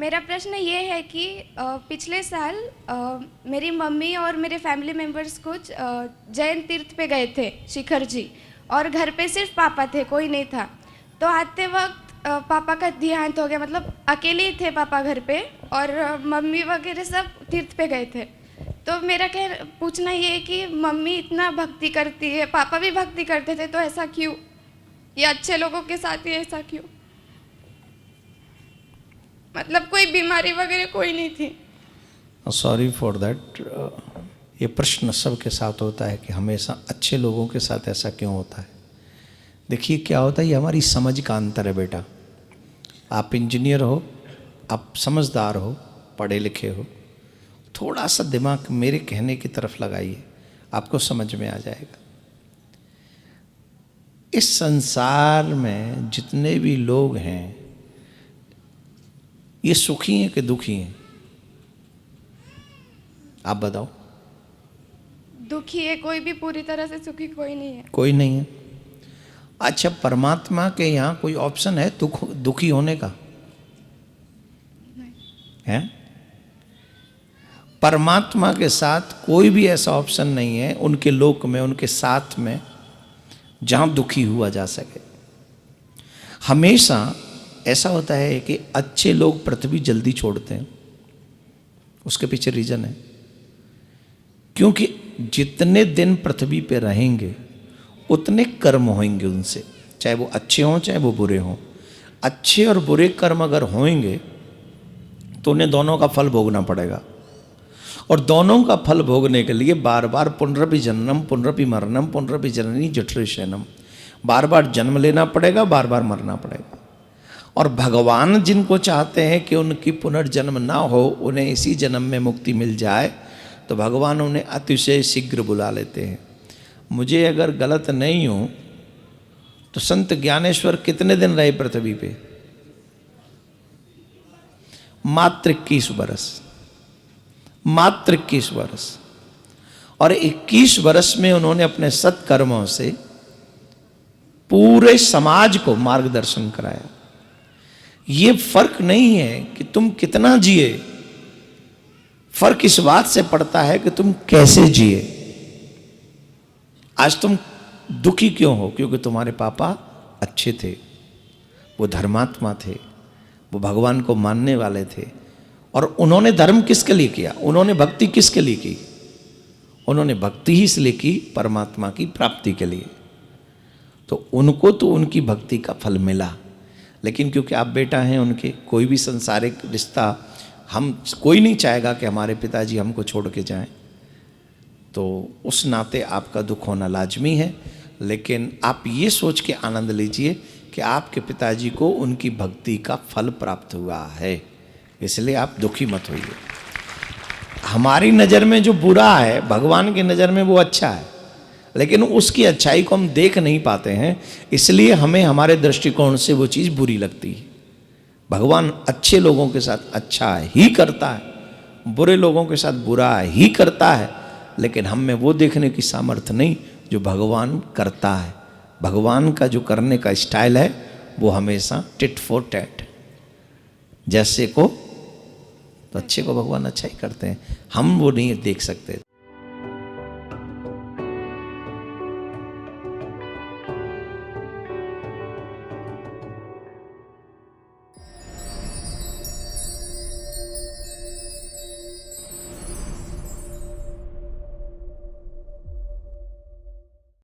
मेरा प्रश्न ये है कि पिछले साल मेरी मम्मी और मेरे फैमिली मेम्बर्स कुछ जैन तीर्थ पे गए थे, शिखर जी, और घर पे सिर्फ पापा थे, कोई नहीं था। तो आते वक्त पापा का देहांत हो गया, मतलब अकेले ही थे पापा घर पे, और मम्मी वगैरह सब तीर्थ पे गए थे। तो मेरा पूछना ये है कि मम्मी इतना भक्ति करती है, पापा भी भक्ति करते थे, तो ऐसा क्यों? ये अच्छे लोगों के साथ ही ऐसा क्यों? मतलब कोई बीमारी वगैरह कोई नहीं थी। Sorry for that. ये प्रश्न सबके साथ होता है कि हमेशा अच्छे लोगों के साथ ऐसा क्यों होता है। देखिए क्या होता है, ये हमारी समझ का अंतर है बेटा। आप इंजीनियर हो, आप समझदार हो, पढ़े लिखे हो, थोड़ा सा दिमाग मेरे कहने की तरफ लगाइए, आपको समझ में आ जाएगा। इस संसार में जितने भी लोग हैं, ये सुखी हैं कि दुखी हैं? आप बताओ। दुखी है कोई भी, पूरी तरह से सुखी कोई नहीं है। कोई नहीं है। अच्छा, परमात्मा के यहाँ कोई ऑप्शन है दुखी होने का? नहीं है। परमात्मा के साथ कोई भी ऐसा ऑप्शन नहीं है उनके लोक में, उनके साथ में, जहां दुखी हुआ जा सके। हमेशा ऐसा होता है कि अच्छे लोग पृथ्वी जल्दी छोड़ते हैं। उसके पीछे रीजन है, क्योंकि जितने दिन पृथ्वी पे रहेंगे उतने कर्म होंगे उनसे, चाहे वो अच्छे हों चाहे वो बुरे हों। अच्छे और बुरे कर्म अगर होंगे तो उन्हें दोनों का फल भोगना पड़ेगा, और दोनों का फल भोगने के लिए बार बार पुनरपि जन्म पुनरपि मरणम पुनरपि जननी जठरे शयनम, बार बार जन्म लेना पड़ेगा, बार बार मरना पड़ेगा। और भगवान जिनको चाहते हैं कि उनकी पुनर्जन्म ना हो, उन्हें इसी जन्म में मुक्ति मिल जाए, तो भगवान उन्हें अतिशय शीघ्र बुला लेते हैं। मुझे अगर गलत नहीं हूं तो संत ज्ञानेश्वर कितने दिन रहे पृथ्वी पे? मात्र 21 वर्ष। मात्र 21 वर्ष। और 21 वर्ष में उन्होंने अपने सत्कर्मों से पूरे समाज को मार्गदर्शन कराया। ये फर्क नहीं है कि तुम कितना जिए, फर्क इस बात से पड़ता है कि तुम कैसे जिए। आज तुम दुखी क्यों हो? क्योंकि तुम्हारे पापा अच्छे थे, वो धर्मात्मा थे, वो भगवान को मानने वाले थे, और उन्होंने धर्म किसके लिए किया? उन्होंने भक्ति किसके लिए की? उन्होंने भक्ति ही इसलिए की परमात्मा की प्राप्ति के लिए। तो उनको तो उनकी भक्ति का फल मिला, लेकिन क्योंकि आप बेटा हैं उनके, कोई भी संसारिक रिश्ता, हम कोई नहीं चाहेगा कि हमारे पिताजी हमको छोड़ के जाएं, तो उस नाते आपका दुख होना लाजमी है। लेकिन आप ये सोच के आनंद लीजिए कि आपके पिताजी को उनकी भक्ति का फल प्राप्त हुआ है, इसलिए आप दुखी मत होइए। हमारी नज़र में जो बुरा है, भगवान की नज़र में वो अच्छा है, लेकिन उसकी अच्छाई को हम देख नहीं पाते हैं, इसलिए हमें हमारे दृष्टिकोण से वो चीज़ बुरी लगती है। भगवान अच्छे लोगों के साथ अच्छा ही करता है, बुरे लोगों के साथ बुरा ही करता है, लेकिन हम में वो देखने की सामर्थ्य नहीं जो भगवान करता है। भगवान का जो करने का स्टाइल है वो हमेशा टिट फॉर टैट, जैसे को तो अच्छे को भगवान अच्छा ही करते हैं, हम वो नहीं देख सकते।